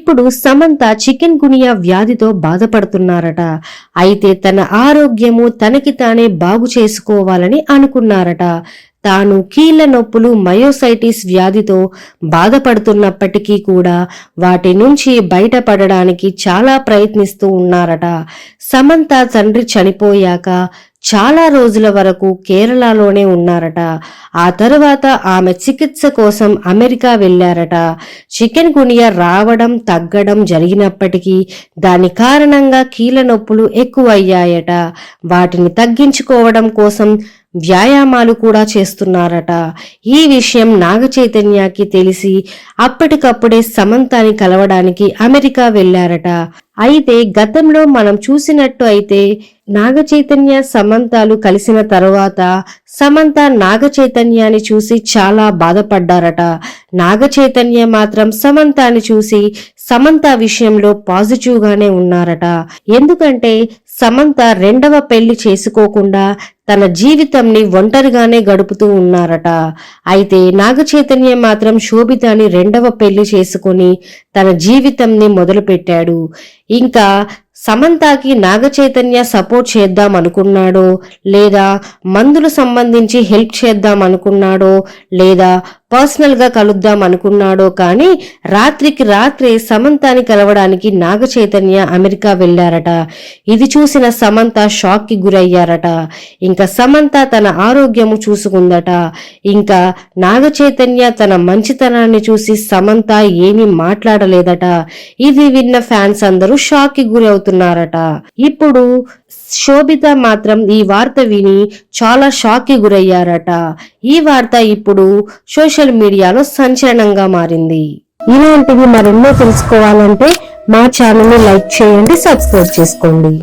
ఇప్పుడు సమంత చికెన్ గునియా వ్యాధితో బాధపడుతున్నారట. అయితే తన ఆరోగ్యము తనకి తానే బాగు చేసుకోవాలని అనుకున్నారట. తాను కీళ్ల నొప్పులు మయోసైటిస్ వ్యాధితో బాధపడుతున్నప్పటికీ కూడా వాటి నుంచి బయటపడడానికి చాలా ప్రయత్నిస్తూ ఉన్నారట. సమంత తండ్రి చనిపోయాక చాలా రోజుల వరకు కేరళలోనే ఉన్నారట. ఆ తరువాత ఆమె చికిత్స కోసం అమెరికా వెళ్లారట. చికెన్ గునియా రావడం తగ్గడం జరిగినప్పటికీ దాని కారణంగా కీళ్ల నొప్పులు ఎక్కువయ్యాయట. వాటిని తగ్గించుకోవడం కోసం వ్యాయామాలు కూడా చేస్తున్నారట. ఈ విషయం నాగచైతన్యకి తెలిసి అప్పటికప్పుడే సమంతని కలవడానికి అమెరికా వెళ్లారట. అయితే గతంలో మనం చూసినట్టు అయితే నాగచైతన్య సమంతలు కలిసిన తరువాత సమంత నాగచైతన్యాన్ని చూసి చాలా బాధపడ్డారట. నాగచైతన్య మాత్రం సమంతని చూసి సమంత విషయంలో పాజిటివ్ గానే ఉన్నారట. ఎందుకంటే సమంత రెండవ పెళ్లి చేసుకోకుండా తన జీవితంని ఒంటరిగానే గడుపుతూ ఉన్నారట. అయితే నాగచైతన్య మాత్రం శోభితని రెండవ పెళ్లి చేసుకుని తన జీవితంని మొదలుపెట్టాడు. ఇంకా సమంతకి నాగచైతన్య సపోర్ట్ చేద్దాం అనుకున్నాడో లేదా మందులు సంబంధించి హెల్ప్ చేద్దాం అనుకున్నాడో లేదా పర్సనల్ గా కలుద్దాం అనుకున్నాడో కానీ రాత్రికి రాత్రే సమంతని కలవడానికి నాగచైతన్య అమెరికా వెళ్లారట. ఇది చూసిన సమంత షాక్ కి గురయ్యారట. ఇంకా సమంత తన ఆరోగ్యము చూసుకుందట. ఇంకా నాగచైతన్య తన మంచితనాన్ని చూసి సమంత ఏమీ మాట్లాడలేదట. ఇది విన్న ఫ్యాన్స్ అందరూ షాక్ కి గురవుతున్నారట. ఇప్పుడు శోభిత మాత్రం ఈ వార్త విని చాలా షాక్ కి గురయ్యారట. ఈ వార్త ఇప్పుడు సోషల్ మీడియాలో సంచలనంగా మారింది. ఇలాంటివి మరెన్నో తెలుసుకోవాలంటే మా ఛానల్ ని లైక్ చేయండి, సబ్స్క్రైబ్ చేసుకోండి.